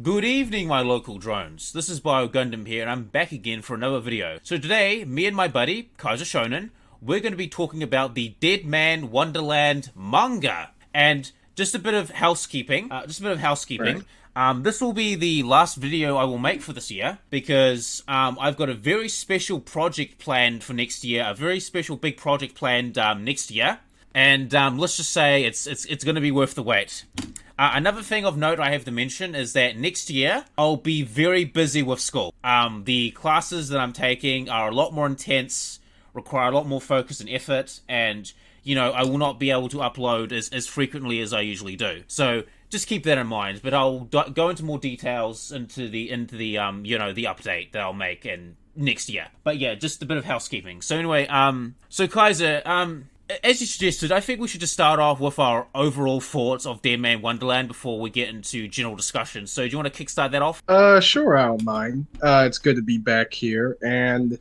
Good evening, my local drones. This is Bio Gundam here, and I'm back again for another video. So today, me and my buddy, Kaiser Shounen, we're going to be talking about the Deadman Wonderland manga. And just a bit of housekeeping. Right. This will be the last video I will make for this year, because I've got a very special project planned for next year, a very special big project planned next year. And let's just say it's going to be worth the wait. Another thing of note I have to mention is that next year, I'll be very busy with school. The classes that I'm taking are a lot more intense, require a lot more focus and effort, and, you know, I will not be able to upload as frequently as I usually do. So just keep that in mind, but I'll go into more details into the you know, the update that I'll make in next year. But yeah, just a bit of housekeeping. So anyway, so Kaiser, as you suggested, I think we should just start off with our overall thoughts of Deadman Wonderland before we get into general discussion. So do you want to kickstart that off? Sure, I don't mind. It's good to be back here, and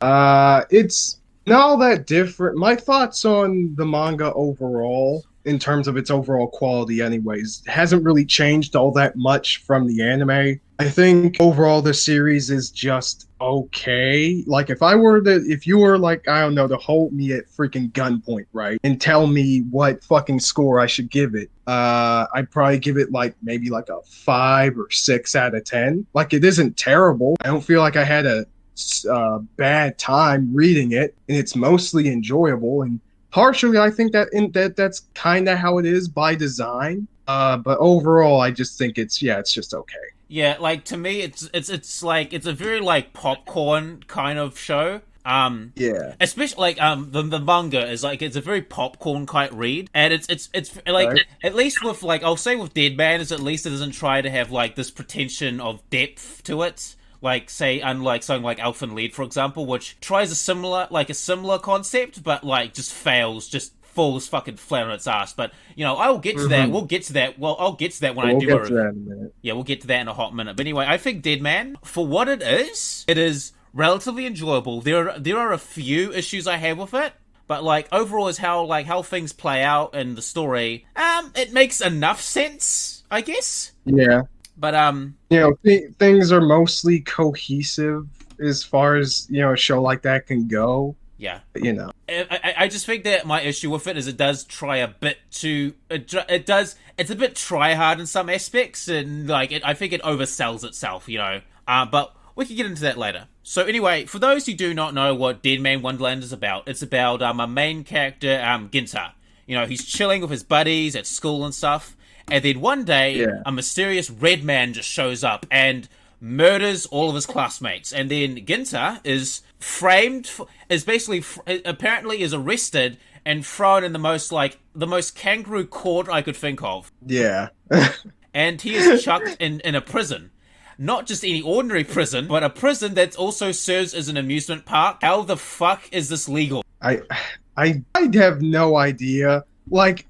it's not all that different. My thoughts on the manga overall, in terms of its overall quality anyways, hasn't really changed all that much from the anime. I think overall the series is just okay. Like, if you were like, I don't know, to hold me at freaking gunpoint, right, and tell me what fucking score I should give it, I'd probably give it like maybe like a 5 or 6 out of 10. Like, it isn't terrible. I don't feel like I had a bad time reading it, and it's mostly enjoyable, and partially I think that's kind of how it is by design. But overall I just think it's just okay. Yeah, like, to me, it's a very, like, popcorn kind of show. Yeah. Especially, like, the manga is, like, it's a very popcorn kind of read, and it's like, right. At least with, like, I'll say with Deadman, is at least it doesn't try to have, like, this pretension of depth to it. Like, say, unlike something like Elfen Lied, for example, which tries a similar concept, but, like, just falls fucking flat on its ass. But, you know, I will get to that. We'll get to that. Well, I'll get to that when I do a review. Yeah, we'll get to that in a hot minute. But anyway, I think Deadman, for what it is relatively enjoyable. There are a few issues I have with it, but, like, overall is how things play out in the story. It makes enough sense, I guess. Yeah. But, you know, things are mostly cohesive as far as, you know, a show like that can go. Yeah. You know. I just think that my issue with it is it does try a bit too... it's a bit try-hard in some aspects, and, like, I think it oversells itself, you know. But we can get into that later. So anyway, for those who do not know what Deadman Wonderland is about, it's about a main character, Ginta. You know, he's chilling with his buddies at school and stuff. And then one day, a mysterious red man just shows up and murders all of his classmates. And then Ginta is apparently is arrested and thrown in the most kangaroo court I could think of. Yeah. And he is chucked in a prison. Not just any ordinary prison, but a prison that also serves as an amusement park. How the fuck is this legal? I have no idea. Like,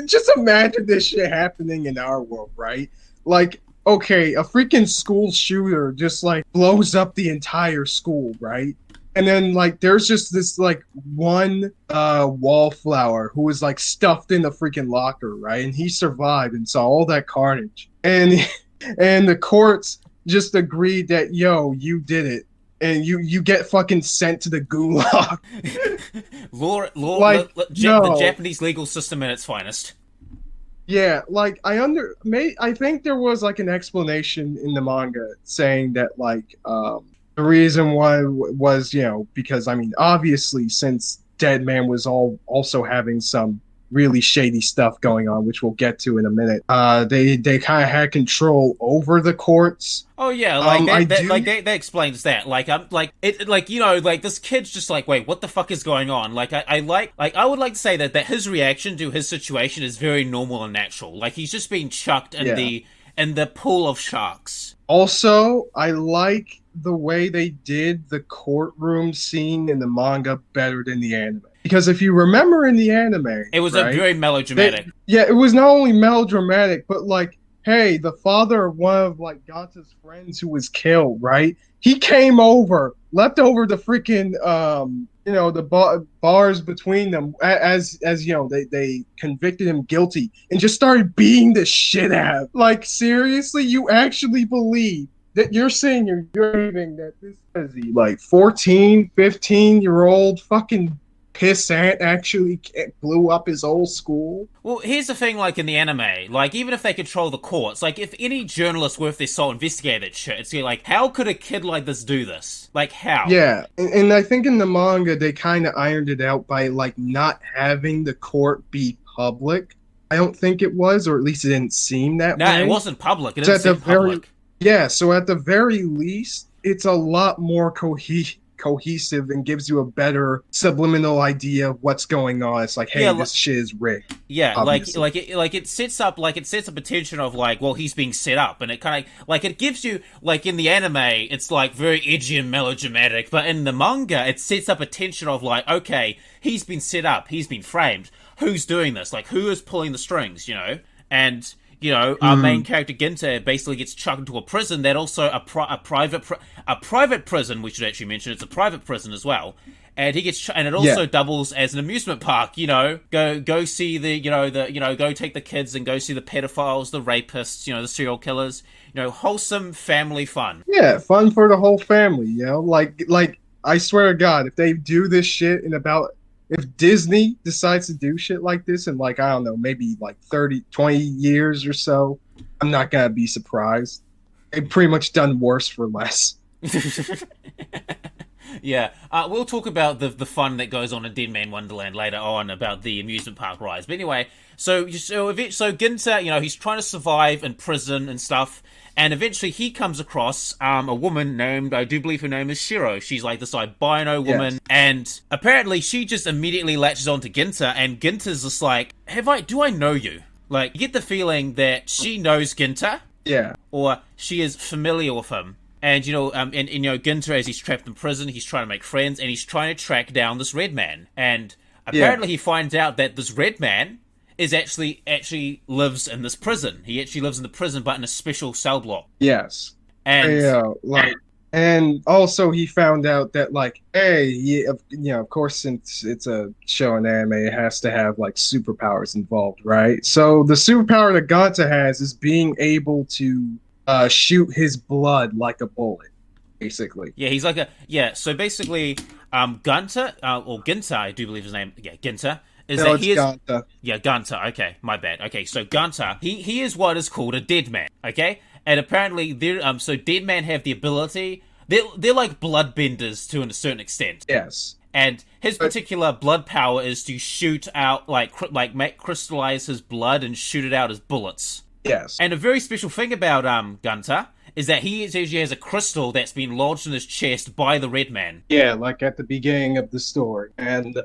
just imagine this shit happening in our world, right? Like, okay, a freaking school shooter just, like, blows up the entire school, right? And then, like, there's just this, like, one wallflower who was, like, stuffed in a freaking locker, right? And he survived and saw all that carnage. And the courts just agreed that, yo, you did it. And you get fucking sent to the gulag. The Japanese legal system at its finest. Yeah, like, I think there was, like, an explanation in the manga saying that, like, the reason why was, you know, because, I mean, obviously, since Deadman was also having some really shady stuff going on, which we'll get to in a minute. They kind of had control over the courts. Oh yeah, that explains that. You know, like, this kid's just like, wait, what the fuck is going on? Like, I would like to say that his reaction to his situation is very normal and natural. Like, he's just being chucked in the pool of sharks. Also, I like the way they did the courtroom scene in the manga better than the anime. Because if you remember in the anime, it was a very melodramatic. It was not only melodramatic, but, like, hey, the father of one of, like, Ganta's friends who was killed, right? He came over, leapt over the freaking the bars between them as they convicted him guilty and just started beating the shit out of. Like, seriously, you actually believe that you're saying you're believing that this is he like 14, 15-year-old fucking pissant actually blew up his old school? Well, here's the thing, like, in the anime, like, even if they control the courts, like, if any journalist worth their salt investigated that shit, it's like, how could a kid like this do this? Like, how? Yeah, and I think in the manga, they kind of ironed it out by, like, not having the court be public. I don't think it was, or at least it didn't seem that way. No, it wasn't public. It didn't seem public. Yeah, so at the very least, it's a lot more cohesive and gives you a better subliminal idea of what's going on. It's like, hey, this shit is rigged. Yeah, obviously. it sets up a tension of like, well, he's being set up, and it kind of like it gives you like in the anime, it's like very edgy and melodramatic, but in the manga, it sets up a tension of like, okay, he's been set up, he's been framed. Who's doing this? Like, who is pulling the strings? And our main character Ginta basically gets chucked into a prison that also a private prison. We should actually mention it's a private prison as well, and he gets and it also doubles as an amusement park. Go see go take the kids and go see the pedophiles, the rapists, the serial killers. Wholesome family fun. Yeah, fun for the whole family. Like I swear to God, if they do this shit if Disney decides to do shit like this in like, I don't know, maybe like 30, 20 years or so, I'm not going to be surprised. They've pretty much done worse for less. Yeah, we'll talk about the fun that goes on in Deadman Wonderland later on about the amusement park rides. But anyway, so Ginta, he's trying to survive in prison and stuff. And eventually he comes across a woman named, I do believe her name is Shiro. She's like this albino woman. Yes. And apparently she just immediately latches on to Ginta. And Ginta's just like, do I know you? Like, you get the feeling that she knows Ginta. Yeah. Or she is familiar with him. And, Ginta, as he's trapped in prison, he's trying to make friends. And he's trying to track down this red man. And apparently he finds out that this red man is actually lives in this prison. He actually lives in the prison, but in a special cell block. Yes. And and also he found out that like, hey, of course, since it's a show in anime, it has to have like superpowers involved, right? So the superpower that Ginta has is being able to shoot his blood like a bullet, basically. Yeah, he's like so basically, Ginta, I do believe his name. Yeah, Ginta. Ginta. Yeah, Ginta. Okay, my bad. Okay, so Ginta, he is what is called a dead man. Okay, and apparently so dead men have the ability. They're like bloodbenders to a certain extent. Yes. And his particular blood power is to shoot out crystallize his blood and shoot it out as bullets. Yes. And a very special thing about Ginta is that he usually has a crystal that's been lodged in his chest by the red man. Yeah, like at the beginning of the story, and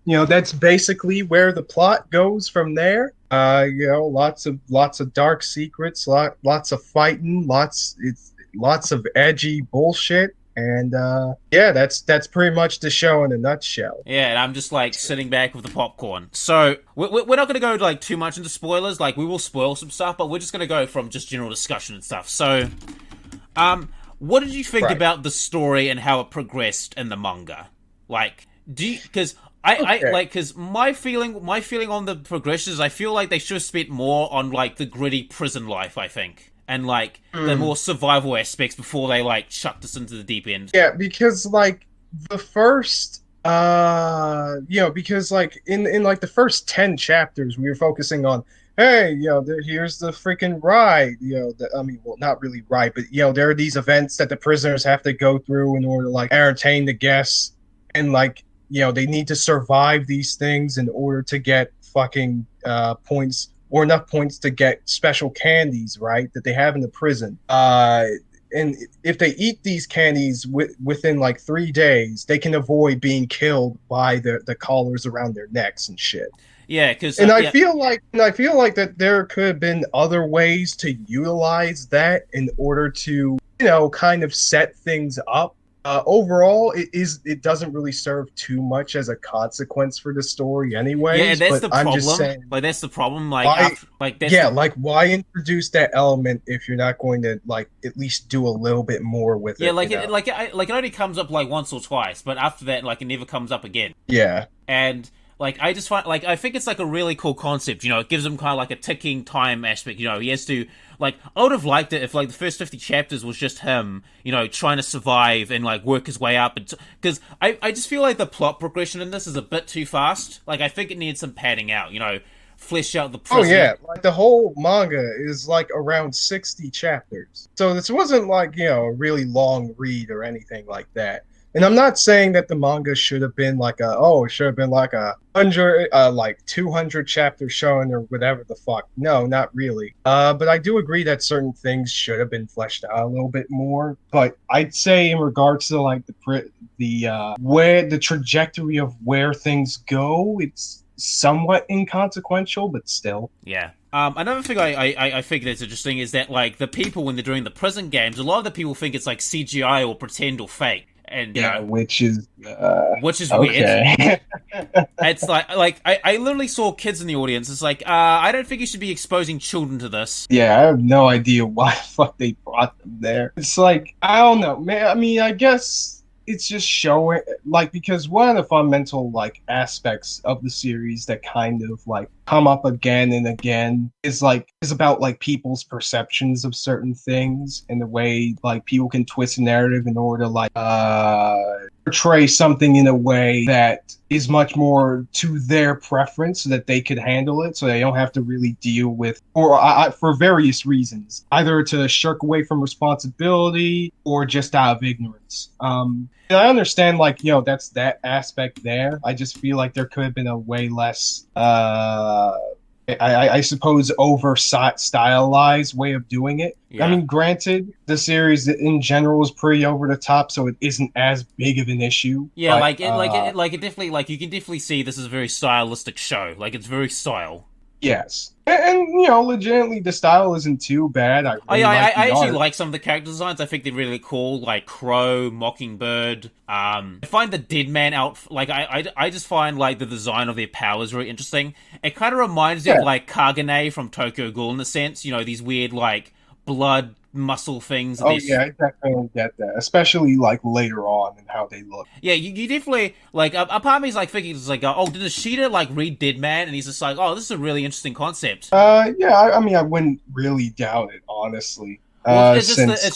that's basically where the plot goes from there. Lots of dark secrets, lots of fighting, lots of edgy bullshit, and that's pretty much the show in a nutshell. Yeah, and I'm just like sitting back with the popcorn. So we're not going to go like too much into spoilers. Like we will spoil some stuff, but we're just going to go from just general discussion and stuff. So, what did you think about the story and how it progressed in the manga? Like, because my feeling on the progression is I feel like they should have spent more on like the gritty prison life, I think, and like the more survival aspects before they like chucked us into the deep end. Yeah, because like the first, because like in like the first 10 chapters we were focusing on, hey, here's the freaking ride, not really ride, but there are these events that the prisoners have to go through in order to like entertain the guests, and like, they need to survive these things in order to get fucking points, or enough points to get special candies, right, that they have in the prison. And if they eat these candies within like 3 days, they can avoid being killed by the collars around their necks and shit. Yeah, because I feel like that there could have been other ways to utilize that in order to kind of set things up Overall, it doesn't really serve too much as a consequence for the story, Yeah, and anyways. that's But the I'm just problem. saying, Like that's the problem. Like why? after, like that's Yeah, the like why introduce that element if you're not going to like at least do a little bit more with yeah, it? like it only comes up like once or twice, but after that, like it never comes up again. Yeah. And like I just find like I think it's like a really cool concept. You know, it gives him kind of like a ticking time aspect. You know, he has to like I would have liked it if like the first 50 chapters was just him, you know, trying to survive and like work his way up. And because I just feel like the plot progression in this is a bit too fast. Like I think it needs some padding out. You know, flesh out the Oh prison. yeah, like the whole manga is like around 60 chapters. So this wasn't like, a really long read or anything like that. And I'm not saying that the manga should have been like it should have been like a 100 like 200 chapter shown or whatever the fuck. No, not really. But I do agree that certain things should have been fleshed out a little bit more. But I'd say in regards to like the where the trajectory of where things go, it's somewhat inconsequential, but still. Yeah. Another thing I think that's interesting is that like the people when they're doing the prison games, a lot of the people think it's like CGI or pretend or fake, and you know, Which is which is weird. okay. It's like I literally saw kids in the audience. It's like I don't think you should be exposing children to this. Yeah, I have no idea why the fuck they brought them there. It's like I don't know, man. I mean, I guess it's just showing like because one of the fundamental like aspects of the series that kind of like come up again and again is about like people's perceptions of certain things and the way like people can twist a narrative in order to like portray something in a way that is much more to their preference so that they could handle it so they don't have to really deal with or for various reasons either to shirk away from responsibility or just out of ignorance. And I understand like that's that aspect there. I just feel like there could have been a way less I suppose over stylized way of doing it. Yeah. I mean, granted, the series in general is pretty over the top, so it isn't as big of an issue. Yeah, but, like it definitely like you can definitely see this is a very stylistic show. Like it's very style. yes, and legitimately, the style isn't too bad. I really I like the actually art. like some of the character designs. I think they're really cool, like Crow, Mockingbird. I find the Deadman like I just find like the design of their powers very interesting. It kind of reminds me of like Kagane from Tokyo Ghoul in a sense. You know, these weird like blood muscle things. Oh yeah, I definitely get that, especially like later on and how they look. Yeah, you definitely like. A part of me is like thinking, it's like, oh, did Ishida like read Deadman? And he's just like, oh, this is a really interesting concept. Yeah, I mean, I wouldn't really doubt it, honestly. Well, it's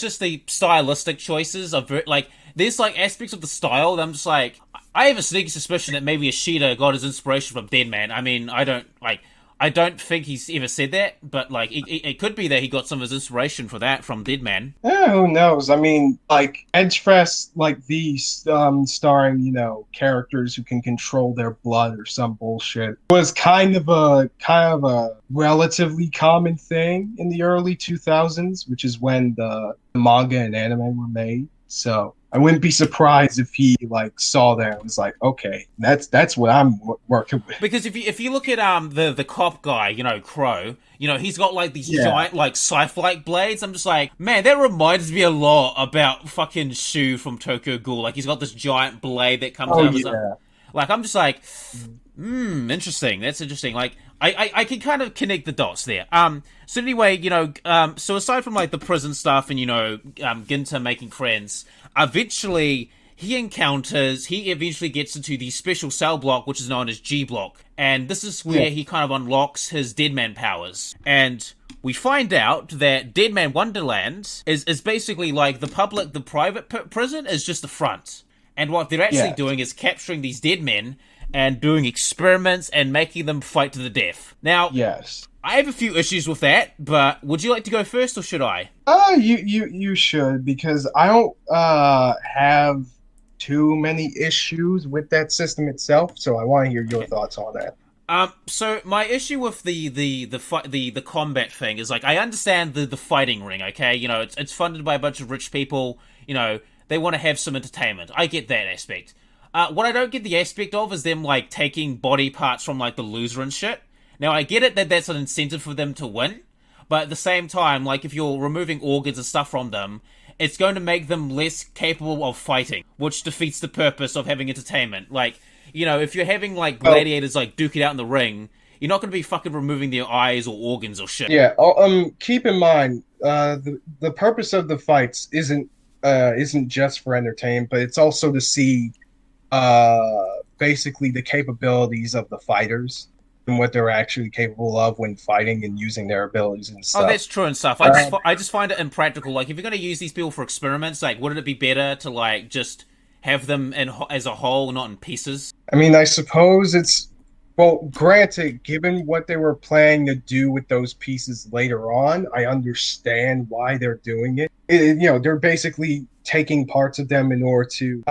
just the stylistic choices of like there's like aspects of the style that I'm just like I have a sneaky suspicion that maybe Ishida got his inspiration from Deadman. I mean, I don't think he's ever said that, but like it could be that he got some of his inspiration for that from Deadman. Yeah, who knows? I mean, like Edgefest, like these starring, characters who can control their blood or some bullshit, was kind of a relatively common thing in the early 2000s, which is when the manga and anime were made. So I wouldn't be surprised if he like saw that and was like, okay, that's what I'm working with. Because if you look at the cop guy, Crow, he's got like these giant like scythe-like blades. I'm just like, man, that reminds me a lot about fucking Shu from Tokyo Ghoul. Like he's got this giant blade that comes out of his arm. Like I'm just like, interesting. That's interesting. Like I can kind of connect the dots there. So anyway, so aside from like the prison stuff and Ginta making friends, eventually he eventually gets into the special cell block, which is known as G block, and this is where he kind of unlocks his Deadman powers. And we find out that Deadman Wonderland is basically like the private prison is just the front. And what they're actually doing is capturing these dead men and doing experiments and making them fight to the death. Now, yes, I have a few issues with that, but would you like to go first or should I? You should, because I don't have too many issues with that system itself, so I want to hear your thoughts on that. So my issue with the combat thing is like I understand the fighting ring, okay? It's funded by a bunch of rich people, they want to have some entertainment. I get that aspect. What I don't get the aspect of is them like taking body parts from like the loser and shit. Now I get it that that's an incentive for them to win, but at the same time, like if you're removing organs and stuff from them, it's going to make them less capable of fighting, which defeats the purpose of having entertainment. Like, you know, if you're having, like, gladiators, like, duke it out in the ring, you're not going to be fucking removing their eyes or organs or shit. Yeah. Keep in mind, the purpose of the fights isn't just for entertainment, but it's also to see, basically the capabilities of the fighters and what they're actually capable of when fighting and using their abilities and stuff. Oh, that's true and stuff. I just find it impractical. Like, if you're going to use these people for experiments, like, wouldn't it be better to, like, just have them as a whole, not in pieces? I mean, I suppose it's... Well, granted, given what they were planning to do with those pieces later on, I understand why they're doing it. You know, they're basically taking parts of them in order to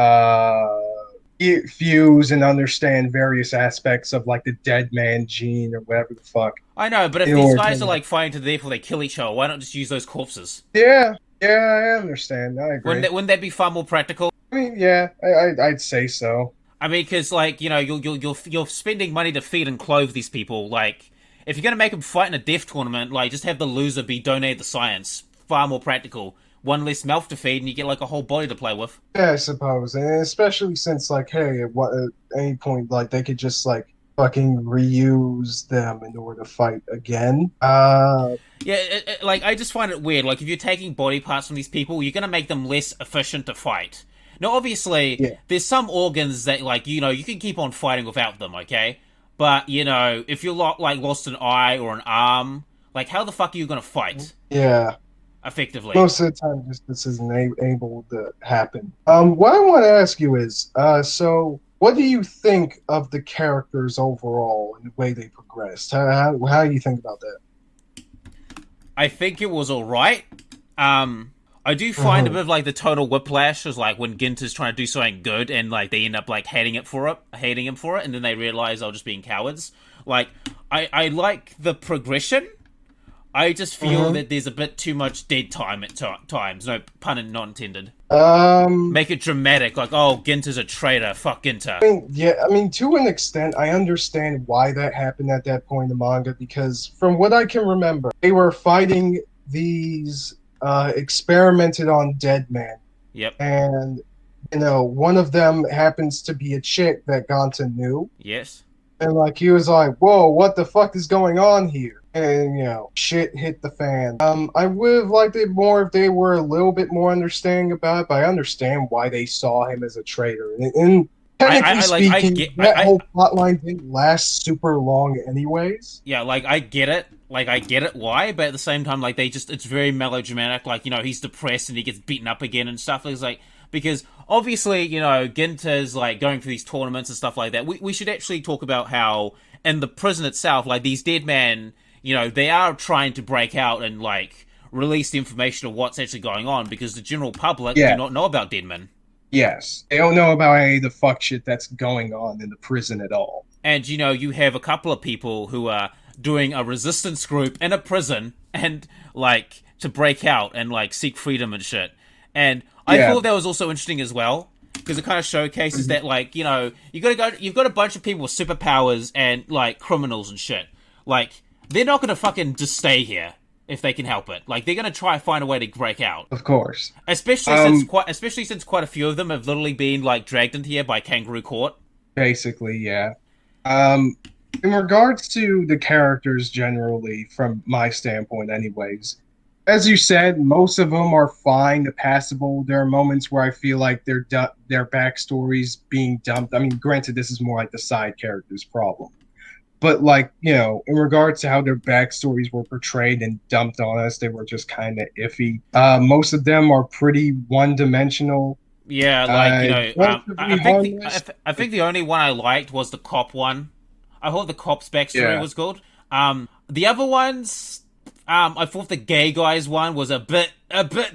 fuse and understand various aspects of, like, the Deadman gene or whatever the fuck. I know, but if these guys are, like, fighting to the death or they kill each other, why not just use those corpses? Yeah, I understand. I agree. Wouldn't that be far more practical? I mean, yeah, I'd say so. I mean, because, like, you know, you're spending money to feed and clothe these people. Like, if you're going to make them fight in a death tournament, like, just have the loser be donated to science. Far more practical. One less mouth to feed, and you get, like, a whole body to play with. Yeah, I suppose. And especially since, like, hey, at any point, like, they could just, like, fucking reuse them in order to fight again. Yeah, like, I just find it weird. Like, if you're taking body parts from these people, you're going to make them less efficient to fight. Now, obviously, there's some organs that, like, you know, you can keep on fighting without them, okay? But, you know, if you're, like, lost an eye or an arm, like, how the fuck are you going to fight? Yeah. Effectively. Most of the time, this isn't able to happen. What I want to ask you is, so what do you think of the characters overall and the way they progressed? How do you think about that? I think it was alright. I do find a bit of, like, the total whiplash is, like, when Ginter's trying to do something good and, like, they end up, like, hating him for it, and then they realize they're just being cowards. Like, I like the progression. I just feel that there's a bit too much dead time at times. No pun not intended. Make it dramatic, like, oh, Ginter's a traitor. Fuck Ginter. I mean, to an extent, I understand why that happened at that point in the manga, because from what I can remember, they were fighting these experimented on Deadman. Yep. And, you know, one of them happens to be a chick that Gonta knew. Yes. And, like, he was like, whoa, what the fuck is going on here? And, you know, shit hit the fan. I would have liked it more if they were a little bit more understanding about it, but I understand why they saw him as a traitor. And technically speaking, that whole plotline didn't last super long anyways. Yeah, like, I get it. Like, I get it why, but at the same time, like, it's very melodramatic. Like, you know, he's depressed and he gets beaten up again and stuff. It's like, because obviously, you know, Ginter's, like, going for these tournaments and stuff like that. We should actually talk about how in the prison itself, like, these Deadman, you know, they are trying to break out and, like, release the information of what's actually going on, because the general public do not know about Deadman. Yes. They don't know about any of the fuck shit that's going on in the prison at all. And, you know, you have a couple of people who are doing a resistance group in a prison and, like, to break out and, like, seek freedom and shit. And I thought that was also interesting as well, because it kind of showcases that, like, you know, you've got a bunch of people with superpowers and, like, criminals and shit. Like, they're not gonna fucking just stay here if they can help it. Like, they're gonna try to find a way to break out. Of course. Especially since quite a few of them have literally been, like, dragged into here by Kangaroo Court. Basically, yeah. In regards to the characters generally, from my standpoint anyways, as you said, most of them are fine, passable. There are moments where I feel like their backstories being dumped. I mean, granted, this is more like the side characters' problem. But, like, you know, in regards to how their backstories were portrayed and dumped on us, they were just kind of iffy. Most of them are pretty one-dimensional. Yeah, like, you know, I think the only one I liked was the cop one. I thought the cop's backstory was good. The other ones, I thought the gay guy's one was a bit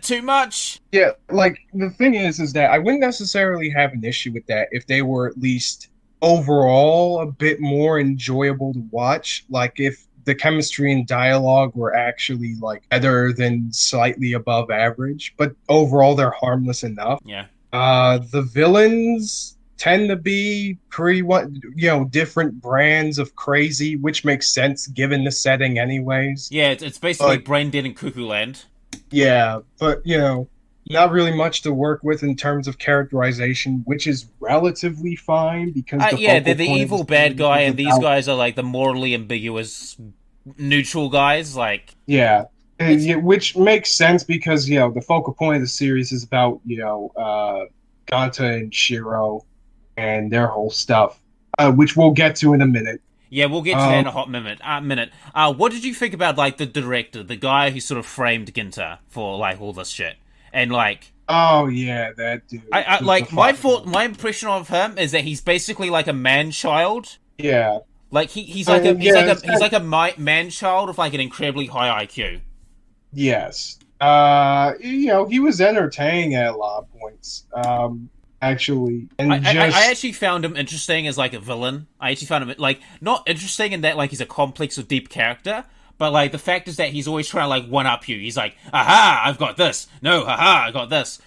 too much. Yeah, like, the thing is that I wouldn't necessarily have an issue with that if they were at least overall a bit more enjoyable to watch. Like, if the chemistry and dialogue were actually, like, better than slightly above average, but overall they're harmless enough. Yeah. The villains tend to be pretty, you know, different brands of crazy, which makes sense given the setting anyways. Yeah, it's basically Brain Dead and Cuckoo Land. Yeah, but, you know, not really much to work with in terms of characterization, which is relatively fine because yeah, they're the point evil of bad guy, and these about, guys are like the morally ambiguous neutral guys. Like, yeah, which makes sense because the focal point of the series is about Ganta and Shiro and their whole stuff, which we'll get to in a minute. yeah, we'll get to that in a hot minute. What did you think about like the director, the guy who sort of framed Ginter for like all this shit, and like? Oh yeah, that dude. I like my impression of him is that he's basically like a man child. Yeah, like he's like a man child with like an incredibly high IQ. Yes. He was entertaining at a lot of points. Actually, and I actually found him interesting as like a villain. I actually found him like not interesting in that like he's a complex or deep character, but like the fact is that he's always trying to like one up you. He's like, aha, I've got this. No, haha, I got this.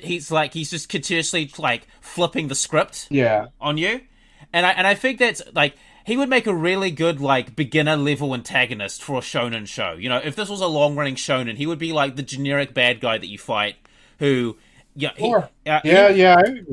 He's just continuously like flipping the script. On you, and I think that's like. He would make a really good, like, beginner level antagonist for a shonen show. You know, if this was a long running shonen, he would be like the generic bad guy that you fight who, I agree.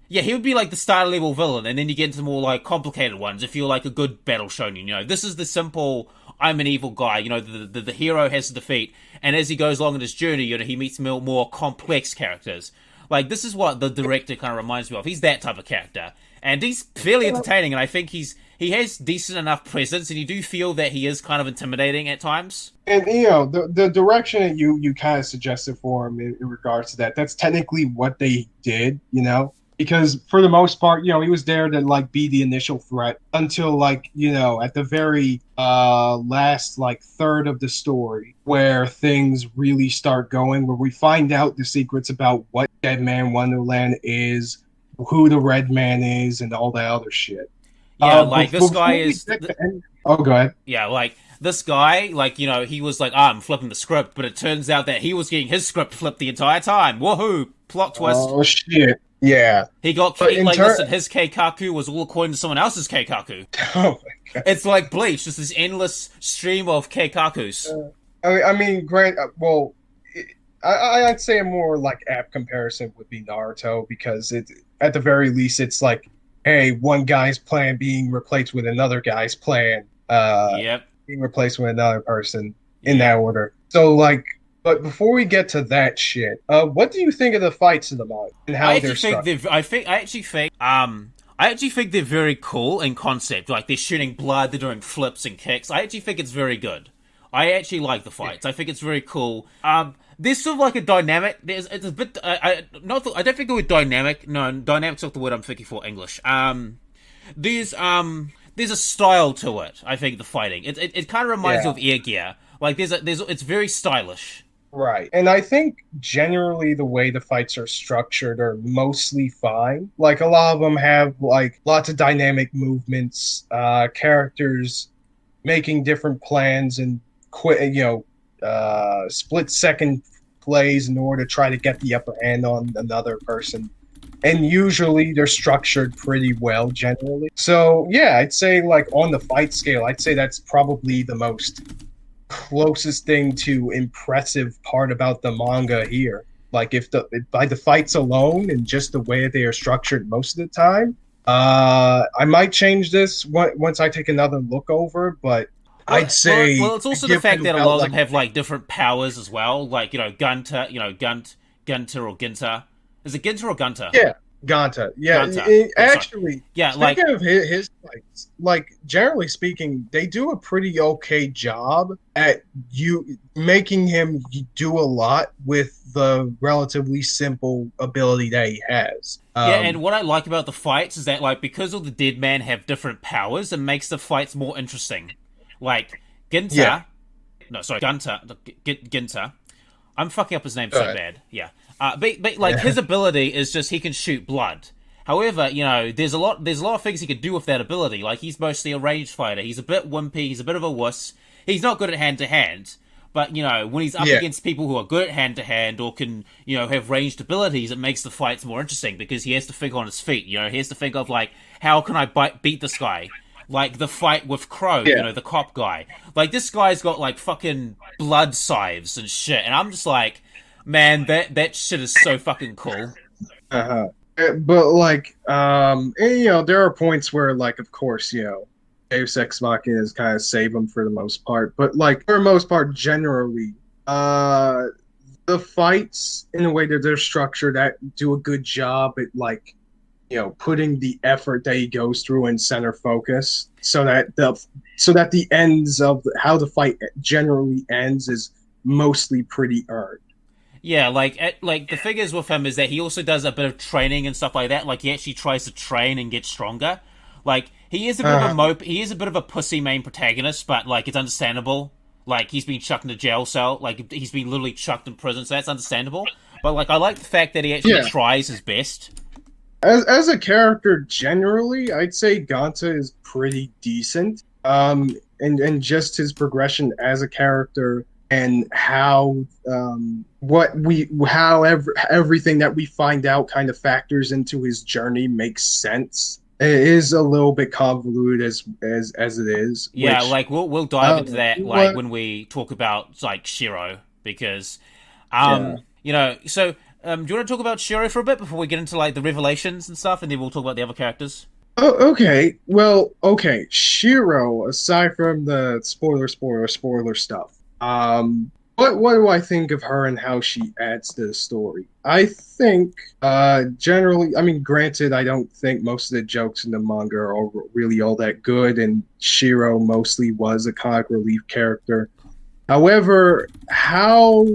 Yeah, he would be like the starter level villain, and then you get into more like complicated ones if you're like a good battle shonen. You know, this is the simple, I'm an evil guy. You know, the hero has to defeat, and as he goes along in his journey, you know, he meets more complex characters. Like, this is what the director kind of reminds me of. He's that type of character. And he's fairly entertaining, and I think he has decent enough presence, and you do feel that he is kind of intimidating at times. And the direction that you kind of suggested for him in regards to that's technically what they did, because for the most part, he was there to like be the initial threat until like at the very last like third of the story where things really start going, where we find out the secrets about what Deadman Wonderland is, who the Red Man is, and all that other shit. Yeah, like this guy is. Oh, go ahead. Yeah, like this guy, like he was like, I'm flipping the script, but it turns out that he was getting his script flipped the entire time. Woohoo! Plot twist. Oh shit! Yeah, he got listen. His keikaku was all according to someone else's keikaku. Oh my god! It's like Bleach, just this endless stream of keikakus. I mean, great. Well, I'd say a more like apt comparison would be Naruto because at the very least it's like, hey, one guy's plan being replaced with another guy's plan. Being replaced with another person in that order. So like, but before we get to that shit, what do you think of the fights in the manga and how they're structured? I actually think they're very cool in concept. Like they're shooting blood, they're doing flips and kicks. I actually think it's very good. I actually like the fights. I think it's very cool. There's sort of like a dynamic. It's a bit. I don't think the word dynamic. No, dynamic's not the word I'm thinking for English. There's a style to it. I think the fighting. It kind of reminds me of Air Gear. Like it's very stylish. Right, and I think generally the way the fights are structured are mostly fine. Like a lot of them have like lots of dynamic movements, characters making different plans and split second plays in order to try to get the upper hand on another person. And usually they're structured pretty well generally. So yeah, I'd say like on the fight scale, I'd say that's probably the most closest thing to impressive part about the manga here. Like if by the fights alone and just the way that they are structured most of the time, I might change this once I take another look over, but I'd say. Well, it's also the fact that a lot of them have like different powers as well. Like Gunter, Gunter or Ginter. Is it Ginter or Gunter? Yeah, Ganta. Yeah, actually. Yeah, speaking of his fights, like generally speaking, they do a pretty okay job at making him do a lot with the relatively simple ability that he has. And what I like about the fights is that like because all the dead men have different powers, it makes the fights more interesting. Like Ginter, Ginter. I'm fucking up his name so bad. Yeah. But like his ability is just he can shoot blood. However, there's a lot of things he can do with that ability. Like he's mostly a ranged fighter. He's a bit wimpy. He's a bit of a wuss. He's not good at hand to hand. But when he's up against people who are good at hand to hand or can have ranged abilities, it makes the fights more interesting because he has to think on his feet. He has to think of like how can I beat this guy. Like the fight with Crow, the cop guy. Like this guy's got like fucking blood scythes and shit, and I'm just like. Man, that shit is so fucking cool. Uh-huh. But like, and, there are points where, like, of course, Deus Ex Machina is kind of save them for the most part. But like, for the most part, generally, the fights in the way that they're structured that do a good job at like, putting the effort that he goes through in center focus, so that the ends of how the fight generally ends is mostly pretty earned. Yeah, like the figures with him is that he also does a bit of training and stuff like that. Like he actually tries to train and get stronger. Like he is a bit of a mope. He is a bit of a pussy main protagonist, but like it's understandable. Like he's been chucked in a jail cell. Like he's been literally chucked in prison, so that's understandable. But like I like the fact that he actually tries his best. As a character, generally, I'd say Ganta is pretty decent. And just his progression as a character and how everything that we find out kind of factors into his journey makes sense. It is a little bit convoluted as it is. Yeah, like we'll dive into that like when we talk about like Shiro, because so do you want to talk about Shiro for a bit before we get into like the revelations and stuff, and then we'll talk about the other characters? Oh, okay. Well, okay. Shiro, aside from the spoiler stuff, what do I think of her and how she adds to the story? I think, generally, I mean, granted, I don't think most of the jokes in the manga are really all that good, and Shiro mostly was a comic relief character. However, how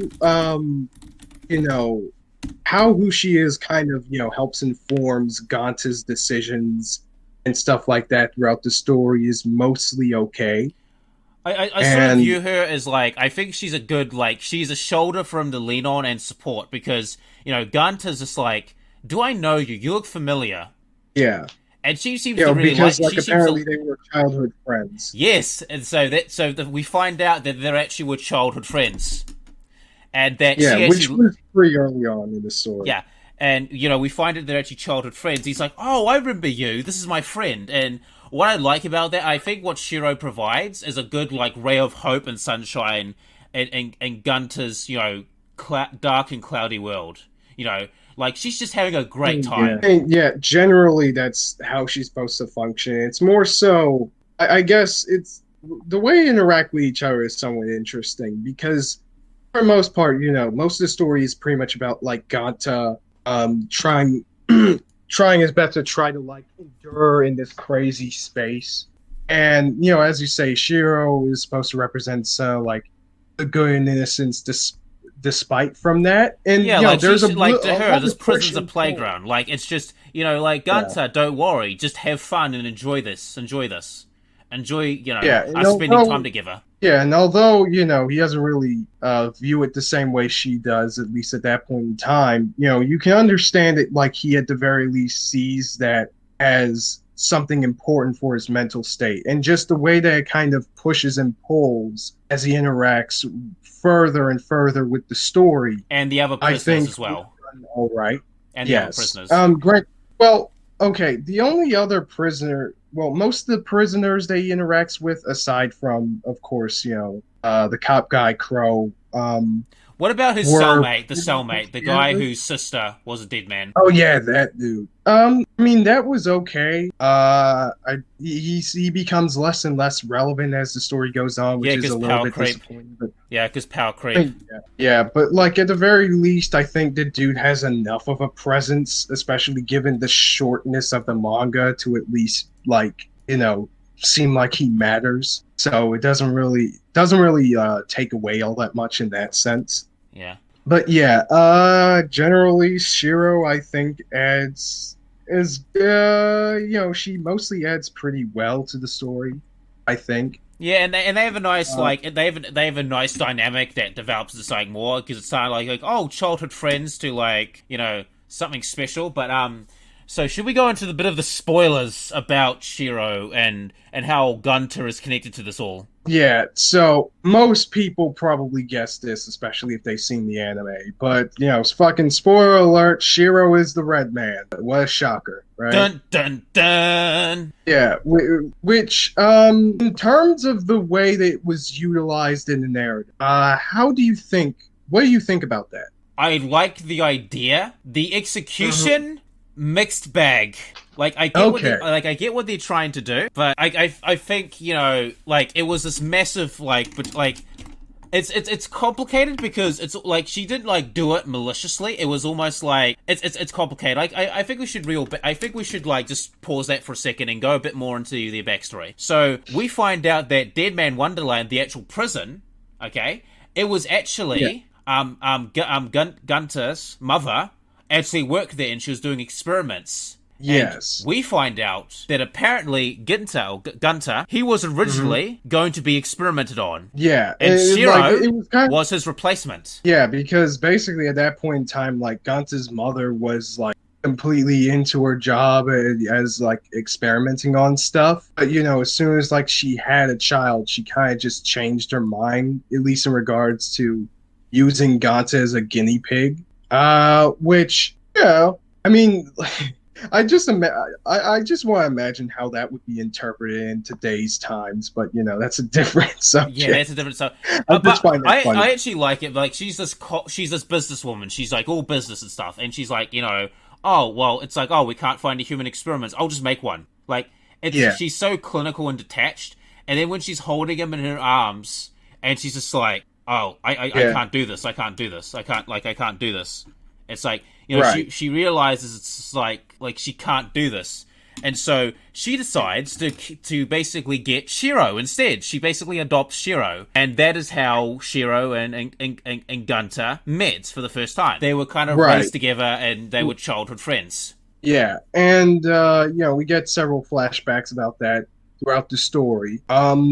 who she is kind of, helps informs Ganta's decisions and stuff like that throughout the story is mostly okay. I sort of view her as like, I think she's a good, like, she's a shoulder for him to lean on and support, because, Ganta's just like, do I know you? You look familiar. Yeah. And she seems to really because apparently they were childhood friends. Yes, and so we find out that they're actually were childhood friends. And that which was pretty early on in the story. Yeah, and, we find out they're actually childhood friends. He's like, oh, I remember you. This is my friend. And what I like about that, I think what Shiro provides is a good, like, ray of hope and sunshine in Gunter's, dark and cloudy world. Like, she's just having a great time. Yeah, generally that's how she's supposed to function. It's more so, I guess it's, the way they interact with each other is somewhat interesting, because for the most part, most of the story is pretty much about, like, Ganta trying his best to try to, like, endure in this crazy space. And, as you say, Shiro is supposed to represent, like, the good and innocence despite from that. And, like, there's to her, this prison's a playground. Like, it's just, like, Ganta, don't worry. Just have fun and enjoy this. Enjoy, us spending time together. Yeah, and although, he doesn't really view it the same way she does, at least at that point in time, you can understand it like he at the very least sees that as something important for his mental state. And just the way that it kind of pushes and pulls as he interacts further and further with the story. And the other prisoners as well. All right. And the other prisoners. Great. Well, okay, the only other prisoner... Well, most of the prisoners that he interacts with, aside from, of course, the cop guy, Crow. What about his cellmate, the guy whose sister was a dead man? Oh, yeah, that dude. I mean, that was okay. He becomes less and less relevant as the story goes on, which is a little bit disappointing. But, because power creep. Yeah, but, like, at the very least, I think the dude has enough of a presence, especially given the shortness of the manga, to at least, like, seem like he matters. So it doesn't really take away all that much in that sense. Yeah. But yeah, generally Shiro, I think, she mostly adds pretty well to the story, I think. Yeah, and they have a nice they have a nice dynamic that develops this like more, because it's kind of like oh, childhood friends to like something special. But so should we go into the bit of the spoilers about Shiro and how Gunter is connected to this all? Yeah, so most people probably guessed this, especially if they've seen the anime. But, fucking spoiler alert, Shiro is the red man. What a shocker, right? Dun, dun, dun! Yeah, which, in terms of the way that it was utilized in the narrative, what do you think about that? I like the idea. The execution, mixed bag. Like, I get I get what they're trying to do, but I think, you know, like, it was this massive, like, but, like, it's complicated because it's, like, she didn't, like, do it maliciously. It was almost like, it's complicated. Like, I think we should, like, just pause that for a second and go a bit more into their backstory. So, we find out that Deadman Wonderland, the actual prison, okay, it was actually, Gunter's mother actually worked there and she was doing experiments. Yes. And we find out that apparently Gunter, he was originally going to be experimented on. Yeah. And Shiro was his replacement. Yeah, because basically at that point in time, like, Gunter's mother was, like, completely into her job as, like, experimenting on stuff. But, you know, as soon as, like, she had a child, she kind of just changed her mind, at least in regards to using Gunter as a guinea pig. Which, you know, I mean... I just want to imagine how that would be interpreted in today's times, but you know that's a different subject. Yeah, that's a different subject. I actually like it. Like she's this businesswoman. She's like all business and stuff, and she's like, you know, oh well, it's like, oh, we can't find a human experiments. I'll just make one. Like she's so clinical and detached, and then when she's holding him in her arms, and she's just like, oh, I can't do this. I can't do this. I can't do this. It's like, you know, she realizes it's like she can't do this. And so she decides to basically get Shiro instead. She basically adopts Shiro. And that is how Shiro and Gunter met for the first time. They were kind of raised together and they were childhood friends. Yeah. And, you know, we get several flashbacks about that throughout the story.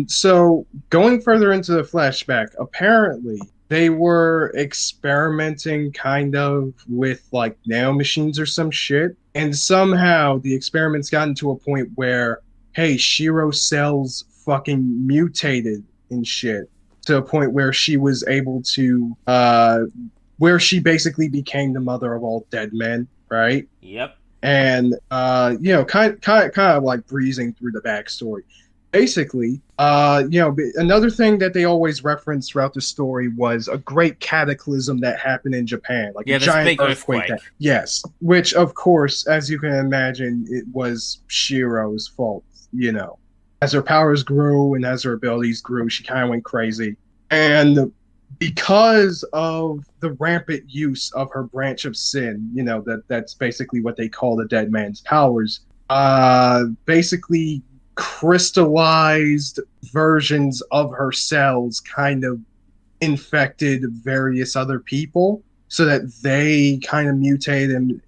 So going further into the flashback, apparently... they were experimenting kind of with like nanomachines or some shit. And somehow the experiments gotten to a point where, hey, Shiro's cells fucking mutated and shit to a point where she was able to, where she basically became the mother of all dead men, right? Yep. And, you know, kind of like breezing through the backstory. Basically, you know, another thing that they always reference throughout the story was a great cataclysm that happened in Japan, like a giant big earthquake. Yes, which of course, as you can imagine, it was Shiro's fault. You know, as her powers grew and as her abilities grew, she kind of went crazy, and because of the rampant use of her branch of sin, you know, that's basically what they call the dead man's powers. Basically. Crystallized versions of her cells kind of infected various other people so that they kind of mutated and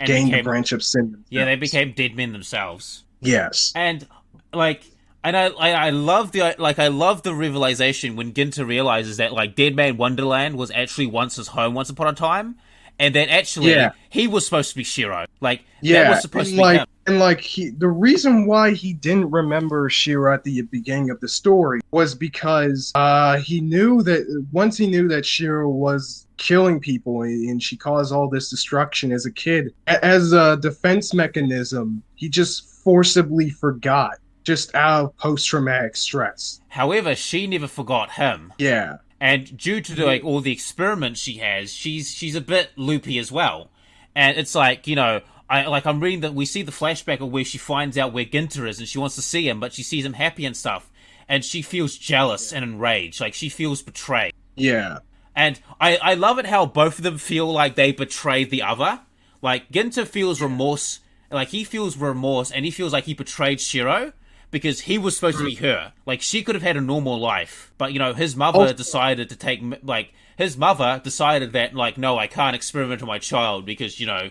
gained the branch of sin themselves. Yeah, they became dead men themselves. Yes. And like I love the realization when Ginter realizes that like Deadman Wonderland was actually once his home once upon a time. And that actually, he was supposed to be Shiro. Like, that was supposed to be him. And, like, the reason why he didn't remember Shiro at the beginning of the story was because he knew that, once he knew that Shiro was killing people and she caused all this destruction as a kid, as a defense mechanism, he just forcibly forgot, just out of post-traumatic stress. However, she never forgot him. Yeah. And due to like all the experiments she has, she's a bit loopy as well. And it's like, you know, I'm reading that we see the flashback of where she finds out where Ginter is and she wants to see him, but she sees him happy and stuff. And she feels jealous and enraged. Like she feels betrayed. Yeah. And I love it how both of them feel like they betrayed the other. Like Ginter feels remorse, like he feels remorse and he feels like he betrayed Shiro. Because he was supposed to be her. Like, she could have had a normal life. But, you know, his mother decided to take... Like, his mother decided that, like, no, I can't experiment on my child because, you know,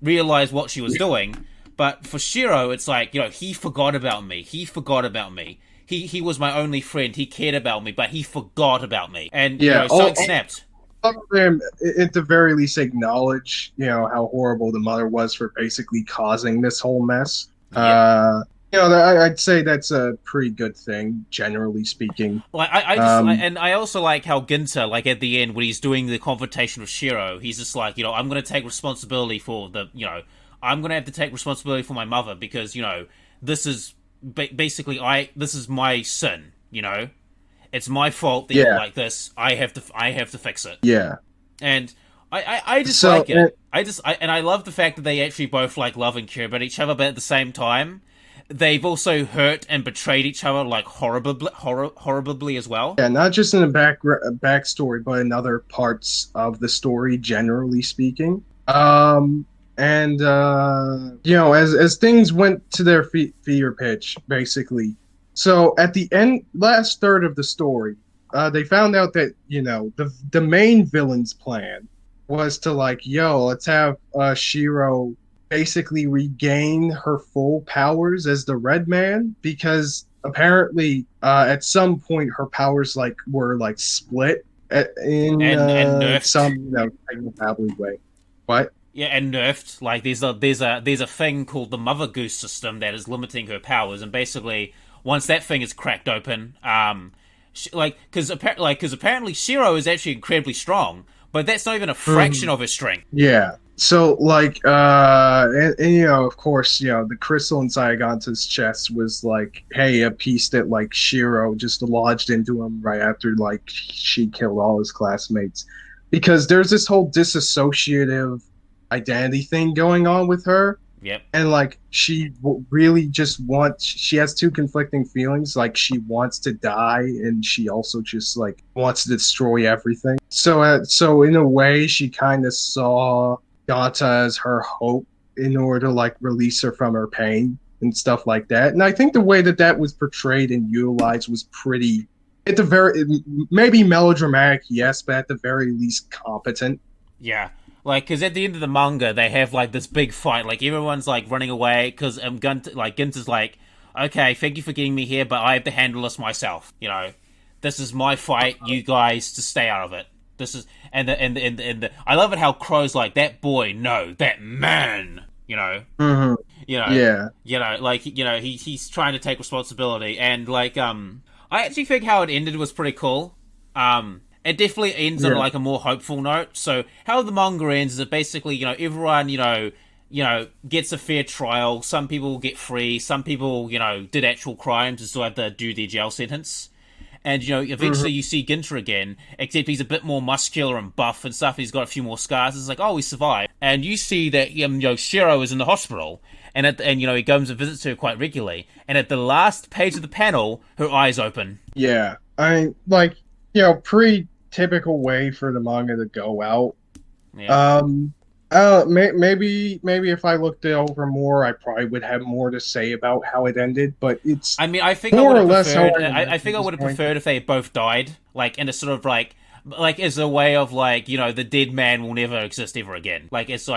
realized what she was doing. But for Shiro, it's like, you know, he forgot about me. He was my only friend. He cared about me, but he forgot about me. And, you know, so it snapped. Some of them, at the very least, acknowledge, you know, how horrible the mother was for basically causing this whole mess. Yeah. You know, I'd say that's a pretty good thing, generally speaking. Like, I also like how Ginter, like, at the end, when he's doing the confrontation with Shiro, he's just like, you know, I'm going to take responsibility for I'm going to have to take responsibility for my mother because, you know, this is basically, this is my sin, you know? It's my fault that you're like this. I have to fix it. Yeah. And I just So, like it. I love the fact that they actually both like love and care about each other, but at the same time, they've also hurt and betrayed each other like horribly as well. yeah, not just in the backstory, but in other parts of the story, generally speaking. And as things went to their fever pitch, basically. So at the last third of the story, they found out that the main villain's plan was to let's have Shiro basically regain her full powers as the Red Man, because apparently at some point her powers were split in and nerfed. some technically way. What? Yeah, and nerfed. Like there's a thing called the Mother Goose system that is limiting her powers, and basically once that thing is cracked open, because apparently Shiro is actually incredibly strong, but that's not even a fraction of her strength. Yeah. So of course, the crystal inside Ganta's chest was hey, a piece that Shiro just lodged into him right after she killed all his classmates, because there's this whole disassociative identity thing going on with her. Yep. And she really just she has two conflicting feelings. She wants to die, and she also just wants to destroy everything. So in a way, she kind of saw Ganta as her hope in order to release her from her pain and stuff like that. And I think the way that was portrayed and utilized was pretty, at the very, maybe melodramatic, yes, but at the very least competent. Yeah. Because at the end of the manga, they have, this big fight. Everyone's, running away, because Ginta's okay, thank you for getting me here, but I have to handle this myself. This is my fight, you guys just stay out of it. This is... And I love it how Crow's that boy, no, that man, Mm-hmm. Yeah. He's trying to take responsibility. And, I actually think how it ended was pretty cool. It definitely ends on a more hopeful note. So how the manga ends is that basically, everyone, gets a fair trial. Some people get free. Some people, did actual crimes and still have to do their jail sentence. And, eventually you see Ginta again, except he's a bit more muscular and buff and stuff. He's got a few more scars. It's we survived. And you see that, Shiro is in the hospital. And he goes and visits her quite regularly. And at the last page of the panel, her eyes open. Yeah. Pretty typical way for the manga to go out. Yeah. Maybe if I looked it over more, I probably would have more to say about how it ended. But it's I think I would have preferred. I think I would have preferred if they both died, in a sort of as a way of the dead man will never exist ever again. It's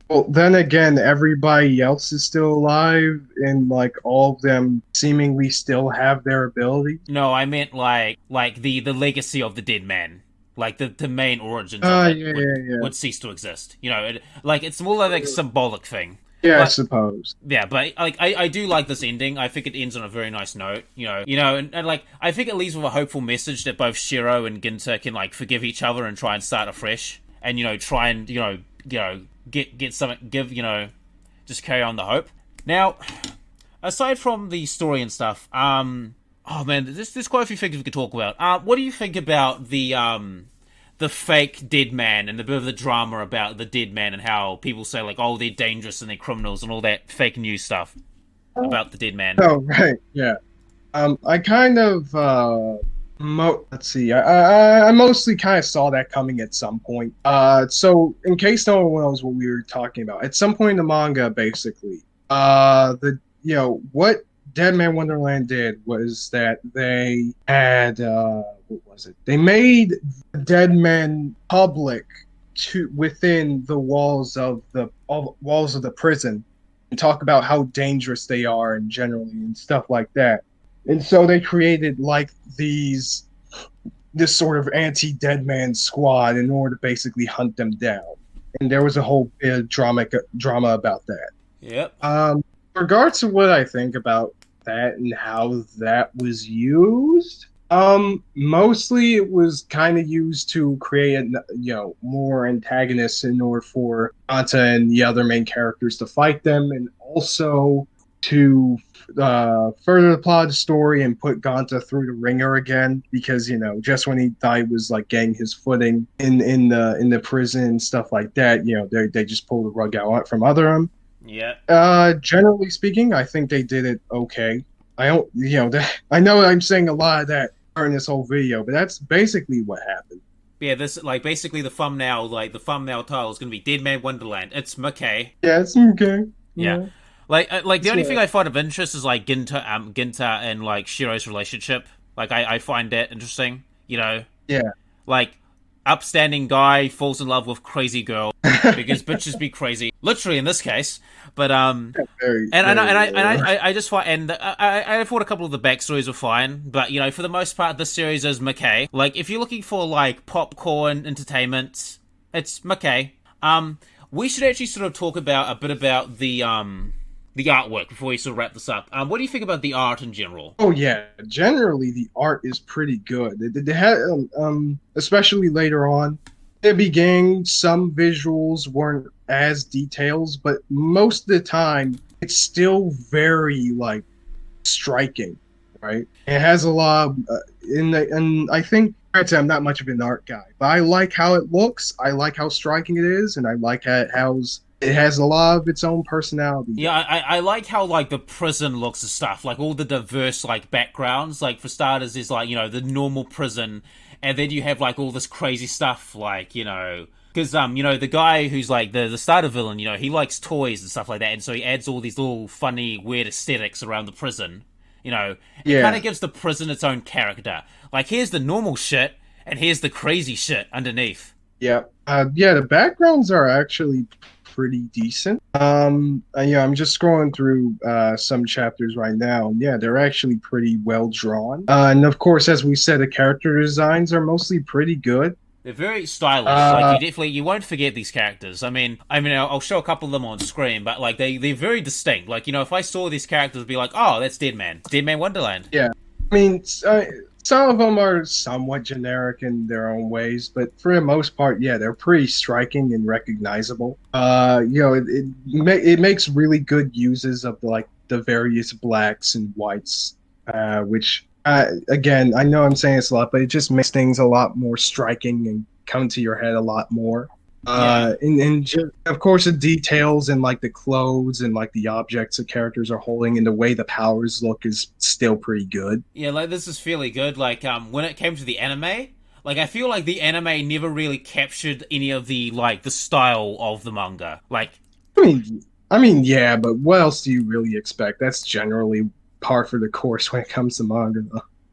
well, then again, everybody else is still alive, and all of them seemingly still have their ability. No, I meant the legacy of the dead man. The main origins of it would cease to exist. It's more like a symbolic thing. Yeah, but, I suppose. Yeah, but I do like this ending. I think it ends on a very nice note. And I think it leaves with a hopeful message that both Shiro and Ginta can forgive each other and try and start afresh, and try and get something, just carry on the hope. Now, aside from the story and stuff, oh man, there's quite a few things we could talk about. What do you think about the fake dead man and the bit of the drama about the dead man and how people say oh, they're dangerous and they're criminals and all that fake news stuff about the dead man? Oh right, yeah. I kind of let's see. I mostly kind of saw that coming at some point. So in case no one knows what we were talking about, at some point in the manga, basically, what Deadman Wonderland did was that they had what was it? They made Deadman public within the walls of the prison, and talk about how dangerous they are and generally and stuff like that. And so they created this sort of anti-Deadman squad in order to basically hunt them down. And there was a whole bit of drama about that. Yep. Regards to what I think about that and how that was used, mostly it was kind of used to create more antagonists in order for Anta and the other main characters to fight them, and also to further the plot of the story and put Gonta through the ringer again, because just when he thought he was like getting his footing in the prison and stuff like that, they just pulled the rug out from under him. Yeah. Generally speaking, I think they did it okay. I don't, I know I'm saying a lot of that during this whole video, but that's basically what happened. Yeah, this basically the thumbnail title is gonna be Deadman Wonderland. It's McKay. Yeah, it's okay. Yeah. Like the only thing I find of interest is like Ginta and like Shiro's relationship. Like I find that interesting. Yeah. Like upstanding guy falls in love with crazy girl because bitches be crazy. Literally in this case. But I just find I thought a couple of the backstories were fine, but for the most part this series is McKay. Like if you're looking for like popcorn entertainment, it's McKay. We should actually sort of talk a bit about the artwork before we sort of wrap this up. What do you think about the art in general? Oh yeah, generally the art is pretty good. They had, especially later on, in the beginning, some visuals weren't as details, but most of the time it's still very like striking, right? It has a lot of, and I think I'm not much of an art guy, but I like how it looks. I like how striking it is, and I like how it has a lot of its own personality. Yeah, I like how like the prison looks and stuff, like all the diverse like backgrounds. Like for starters, is like the normal prison, and then you have like all this crazy stuff, like because the guy who's like the starter villain, he likes toys and stuff like that, and so he adds all these little funny weird aesthetics around the prison. It kind of gives the prison its own character. Like here's the normal shit, and here's the crazy shit underneath. Yeah, the backgrounds are actually pretty decent. I'm just scrolling through some chapters right now. Yeah, they're actually pretty well drawn. And of course, as we said, the character designs are mostly pretty good. They're very stylish. Like you won't forget these characters. I mean, I'll show a couple of them on screen, but like they're very distinct. Like if I saw these characters, I'd be like, oh, that's Deadman Wonderland. Yeah, I mean, some of them are somewhat generic in their own ways, but for the most part, yeah, they're pretty striking and recognizable. It makes really good uses of the various blacks and whites, which again, I know I'm saying this a lot, but it just makes things a lot more striking and come to your head a lot more. And just, of course, the details and like the clothes and like the objects the characters are holding and the way the powers look is still pretty good. Yeah, like this is fairly good. Like when it came to the anime, like I feel like the anime never really captured any of the like the style of the manga. Like, I mean, yeah, but what else do you really expect? That's generally par for the course when it comes to manga.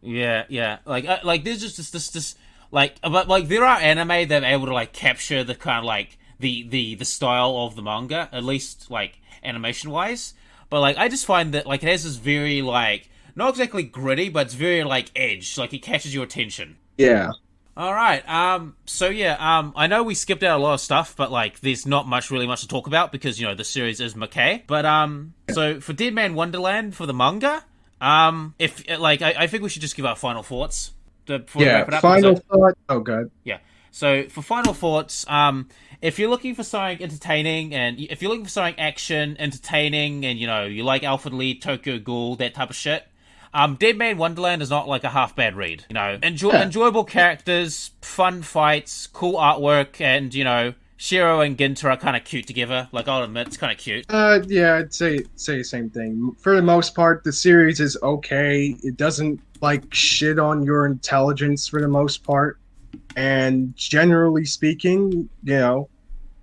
Yeah. Like there's just this. But like there are anime that are able to like capture the kind of like the style of the manga, at least like animation wise. But like I just find that like it has this very like not exactly gritty, but it's very like edge. Like it catches your attention. Yeah. All right. I know we skipped out a lot of stuff, but like there's not really much to talk about because the series is McKay. But so for Deadman Wonderland for the manga, if like I think we should just give our final thoughts. Final thought. Oh, God. Yeah. So for final thoughts, if you're looking for something entertaining, and if you're looking for something action, entertaining, and you like Alpha Lead, Tokyo Ghoul, that type of shit, Deadman Wonderland is not like a half bad read. Enjoyable characters, fun fights, cool artwork, and Shiro and Ginta are kind of cute together. Like I'll admit, it's kind of cute. Yeah, I'd say the same thing. For the most part, the series is okay. It doesn't like shit on your intelligence for the most part, and generally speaking,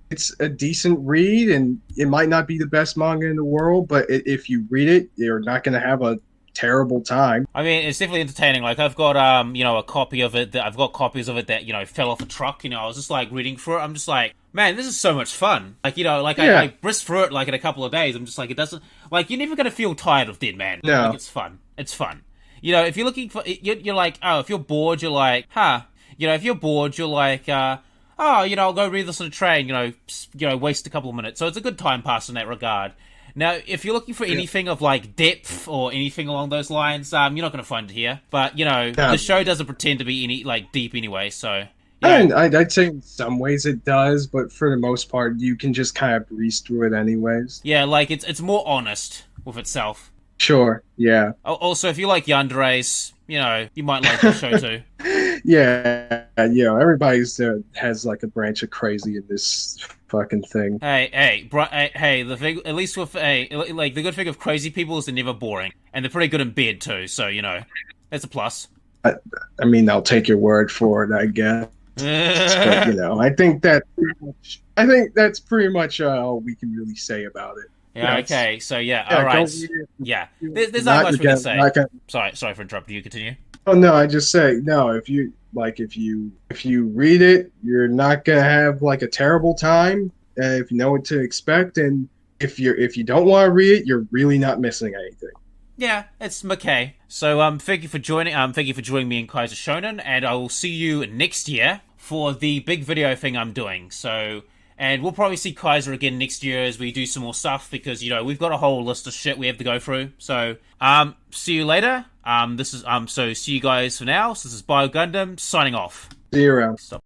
it's a decent read, and it might not be the best manga in the world, but if you read it, you're not going to have a terrible time. I mean, it's definitely entertaining. Like I've got a copy of it that I've got copies of it that fell off a truck. I was just like reading through it. I'm just like, man, this is so much fun. Like I brisked through it like in a couple of days. I'm just like, it doesn't like you're never gonna feel tired of Deadman. No, like, it's fun. It's fun. If you're looking for, you're like, oh, if you're bored, you're like, huh. If you're bored, you're like, I'll go read this on a train. Waste a couple of minutes. So it's a good time pass in that regard. Now, if you're looking for anything of like depth or anything along those lines, you're not going to find it here. But the show doesn't pretend to be any like deep anyway. So and I'd say in some ways it does, but for the most part, you can just kind of breeze through it anyways. Yeah, like it's more honest. with itself. Sure, yeah. Also, if you like yanderes, you know, you might like the show too. Yeah, everybody's has like a branch of crazy in this fucking thing. Hey, the thing, at least with like the good thing of crazy people is they're never boring, and they're pretty good in bed too. So you know, that's a plus. I mean, I'll take your word for it, I guess. But, you know, I think that's pretty much all we can really say about it. Yeah. Okay. So yeah. All right. Yeah. There's not much we can say. Sorry for interrupting you. Continue. Oh no, I just say no. If you read it, you're not gonna have like a terrible time. If you know what to expect, and if you don't want to read it, you're really not missing anything. Yeah, it's McKay. So thank you for joining. Thank you for joining me in Kaiser Shounen, and I will see you next year for the big video thing I'm doing. So. And we'll probably see Kaiser again next year as we do some more stuff because, you know, we've got a whole list of shit we have to go through. So, see you later. So see you guys for now. So this is Bio Gundam signing off. See you around. Stop.